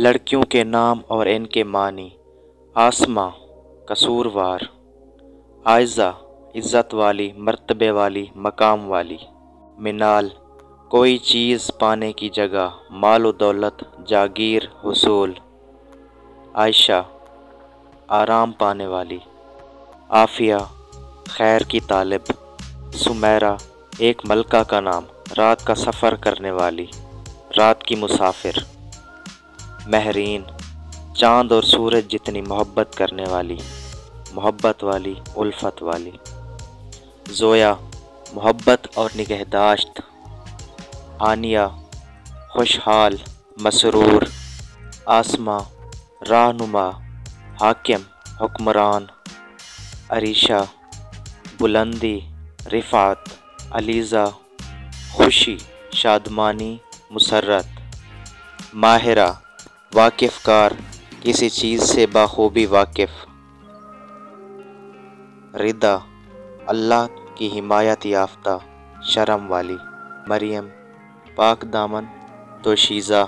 لڑکیوں کے نام اور ان کے معنی: آسماں قصوروار، عائزہ عزت والی، مرتبے والی، مقام والی، منال کوئی چیز پانے کی جگہ، مال و دولت، جاگیر، حصول، عائشہ آرام پانے والی، عافیہ خیر کی طالب، سمیرہ ایک ملکہ کا نام، رات کا سفر کرنے والی، رات کی مسافر، مہرین چاند اور سورج جتنی محبت کرنے والی، محبت والی، الفت والی، زویا محبت اور نگہداشت، آنیہ خوشحال، مسرور، آسماں رہنما، حاکم حکمران، عریشہ بلندی، رفعت، علیزہ خوشی، شادمانی، مسرت، ماہرہ واقف کار، کسی چیز سے بخوبی واقف، ردا اللہ کی حمایت یافتہ، شرم والی، مریم پاک دامن، دوشیزہ